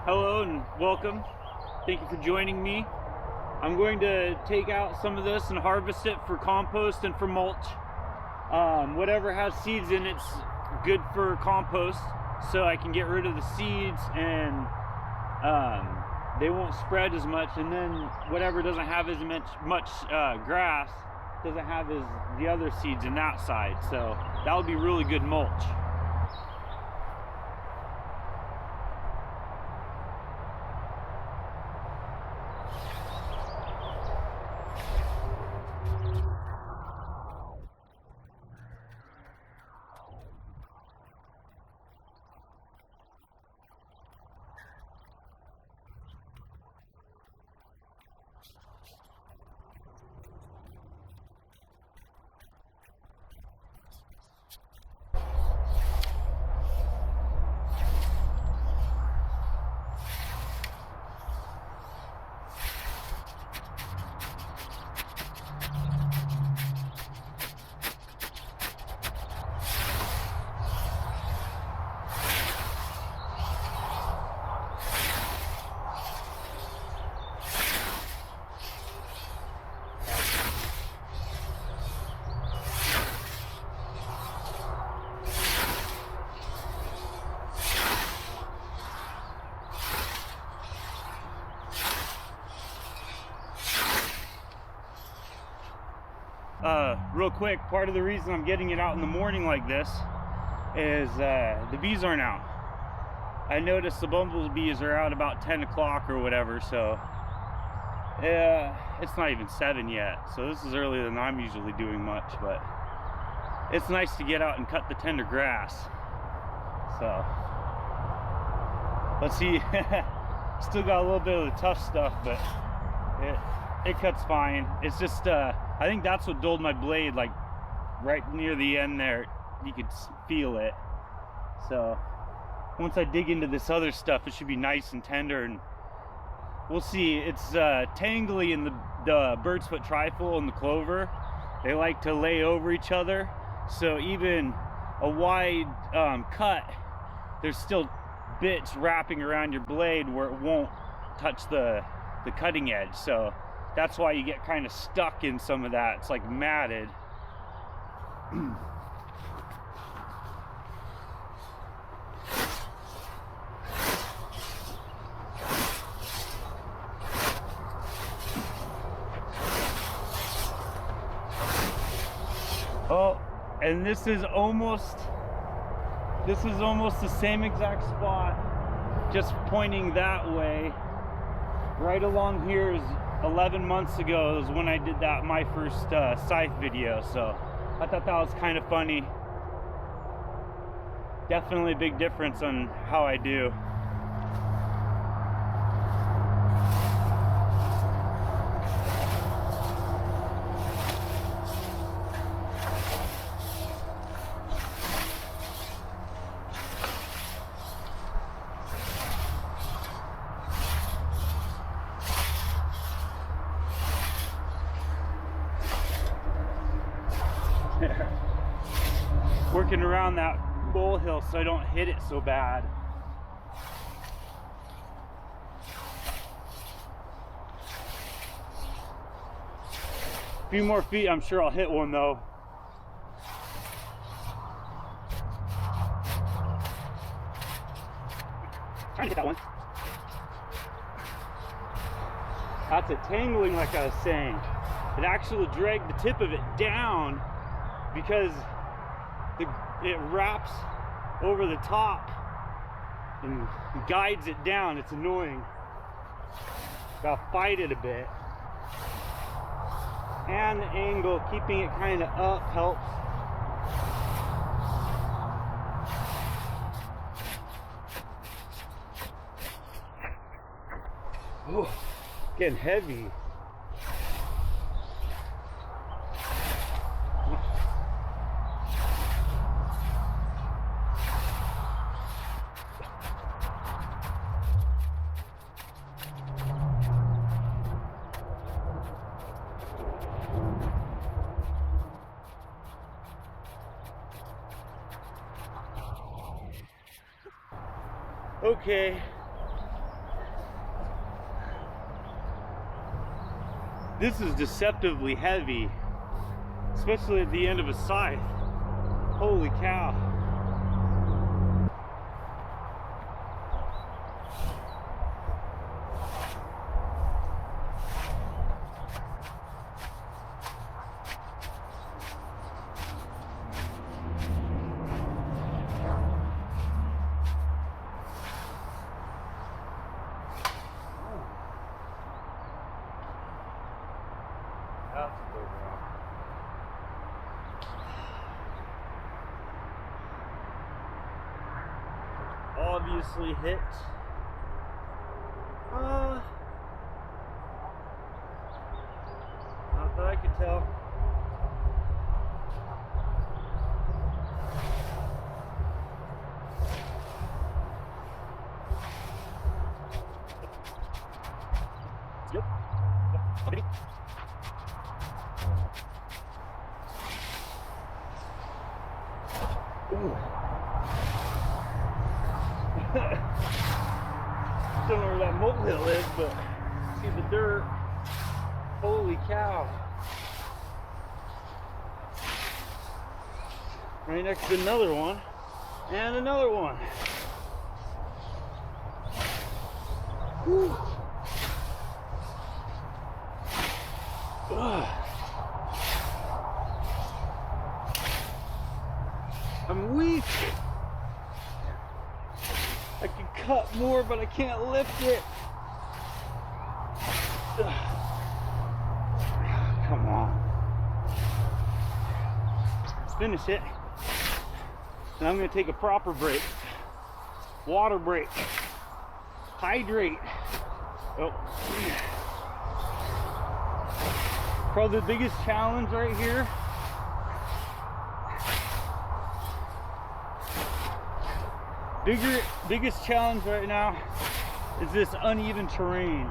Hello and welcome. Thank you for joining me. I'm going to take out some of this and harvest it for compost and for mulch. Whatever has seeds in it's good for compost, so I can get rid of the seeds and they won't spread as much, and then whatever doesn't have as much grass doesn't have the other seeds in that side, so that would be really good mulch. Real quick, part of the reason I'm getting it out in the morning like this is the bees aren't out. I noticed the bumblebees are out about 10 o'clock or whatever, so it's not even 7 yet, so this is earlier than I'm usually doing much, but it's nice to get out and cut the tender grass. So let's see. Still got a little bit of the tough stuff, but it cuts fine. It's just I think that's what dulled my blade, like right near the end there, you could feel it. So once I dig into this other stuff, it should be nice and tender, and we'll see. It's tangly in the bird's foot trifle and the clover. They like to lay over each other, so even a wide cut, there's still bits wrapping around your blade where it won't touch the cutting edge. So that's why you get kind of stuck in some of that. It's like matted. Oh, and this is almost the same exact spot, just pointing that way. Right along here is 11 months ago is when I did my first scythe video, so I thought that was kind of funny. Definitely a big difference on how I do. Working around that molehill so I don't hit it so bad. A few more feet, I'm sure I'll hit one though. Trying to hit that one. That's a tangling, like I was saying. It actually dragged the tip of it down because it wraps over the top and guides it down. It's annoying. Gotta fight it a bit. And the angle, keeping it kind of up, helps. Oh, getting heavy. Okay, This is deceptively heavy, especially at the end of a scythe. Holy cow. Obviously hit. Not that I could tell. Yep. Okay. Ooh. Don't know where that molehill is, but see the dirt. Holy cow. Right next to another one, and another one. Whew. Ugh. I'm weak. I can cut more, but I can't lift it. Ugh. Come on. Let's finish it. Now I'm going to take a proper break. Water break. Hydrate. Oh. Probably the biggest challenge right here. Biggest challenge right now is this uneven terrain.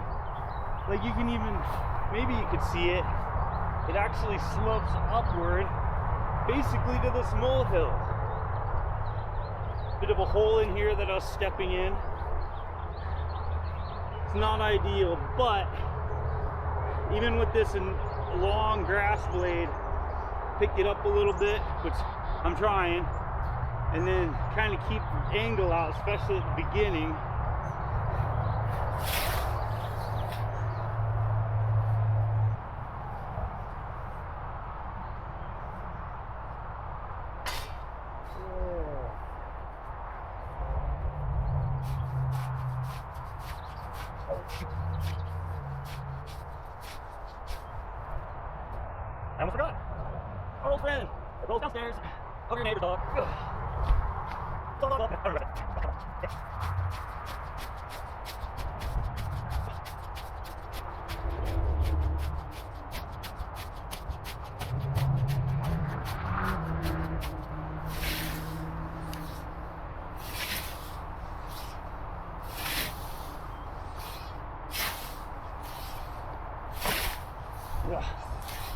Like you can even, maybe you could see it. It actually slopes upward, basically to this molehill. Bit of a hole in here that I was stepping in. It's not ideal, but even with this long grass blade, pick it up a little bit, which I'm trying, and then kind of keep the angle out, especially at the beginning. I almost forgot. Our old friend. It rolls downstairs. Over your neighbor's dog.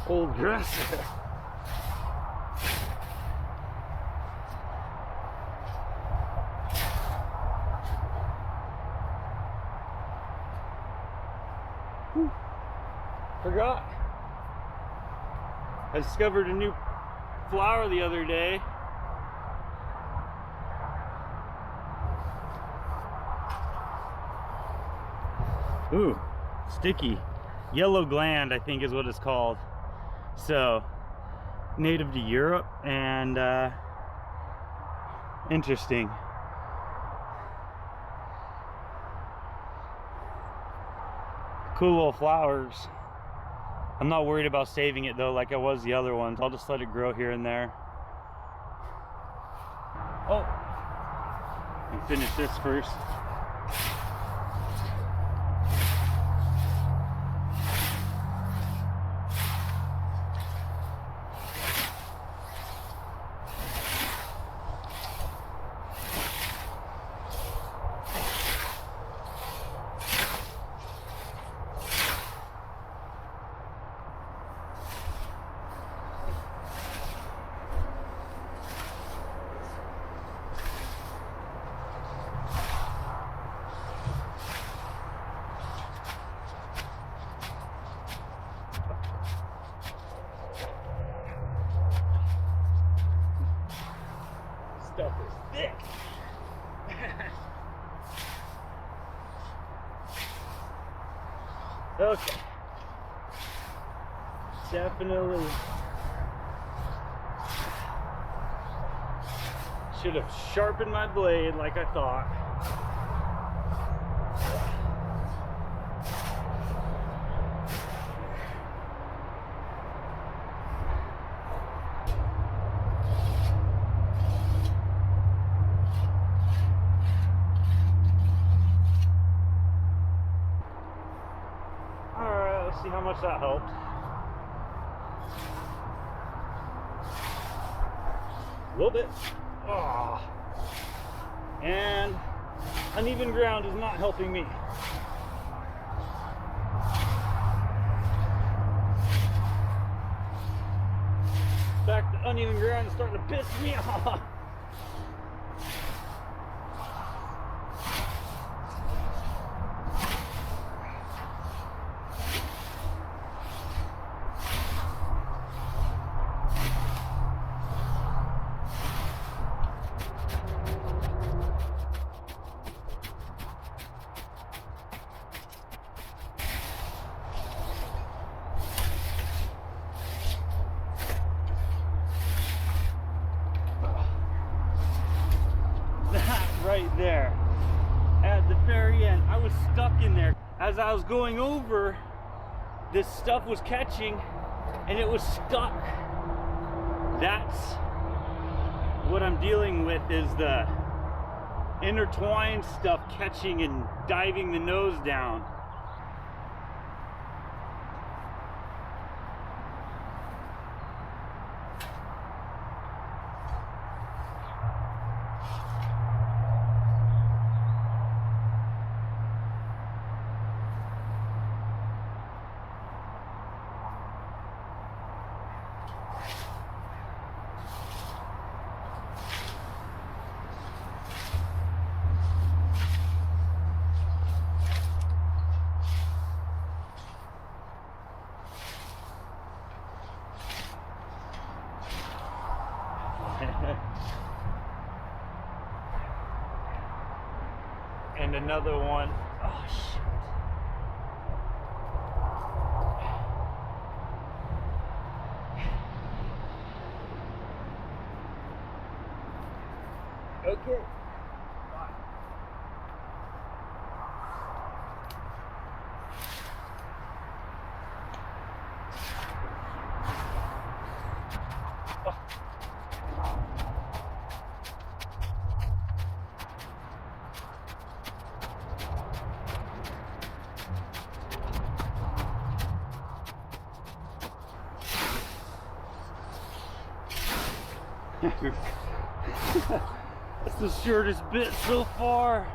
Old grass there. Whew. Forgot. I discovered a new flower the other day. Ooh, sticky. Yellow gland, I think is what it's called. So, native to Europe, and interesting. Cool little flowers. I'm not worried about saving it though, like I was the other ones. I'll just let it grow here and there. Oh, let me finish this first. stuff is thick. Okay. Definitely should have sharpened my blade like I thought. Alright, let's see how much that helped. A little bit. Oh. And uneven ground is not helping me. In fact, the uneven ground is starting to piss me off. Right there at the very end, I was stuck in there. As I was going over, this stuff was catching and it was stuck. That's what I'm dealing with, is the intertwined stuff catching and diving the nose down. And another one. Oh shit. Okay. That's the shortest bit so far.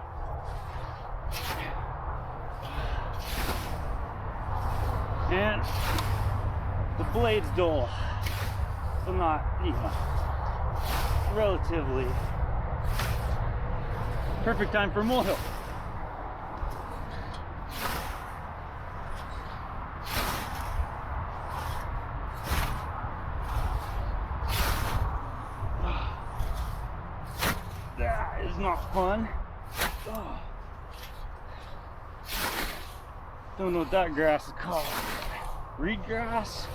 And the blade's dull. So not, you know, relatively perfect time for moil. That is not fun. Oh. Don't know what that grass is called. Reed grass.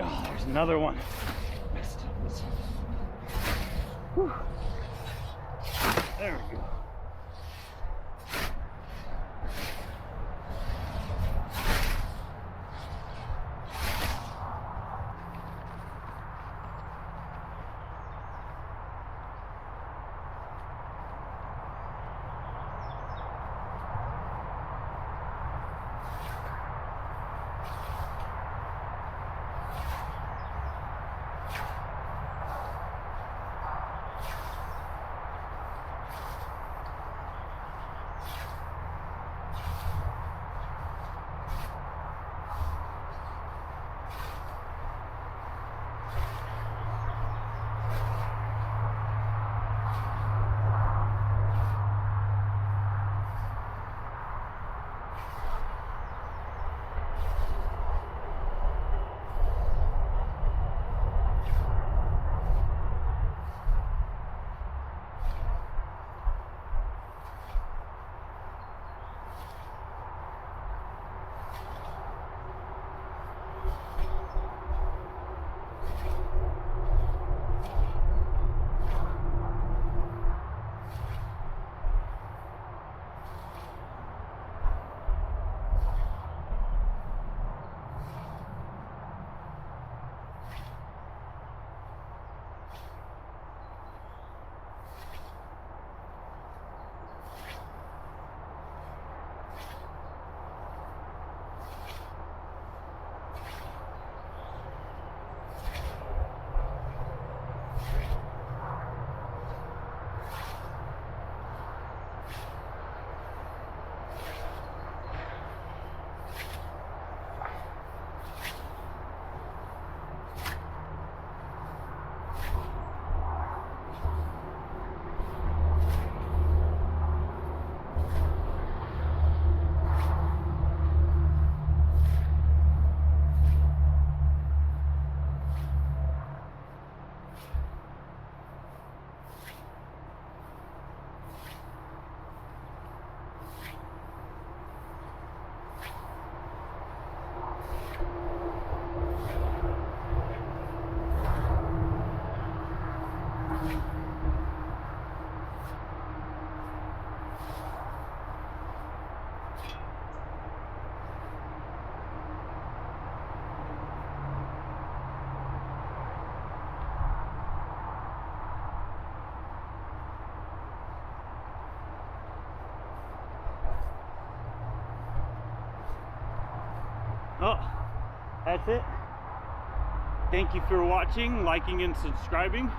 Oh, there's another one. Whew. There we go. Oh, that's it. Thank you for watching, liking, and subscribing.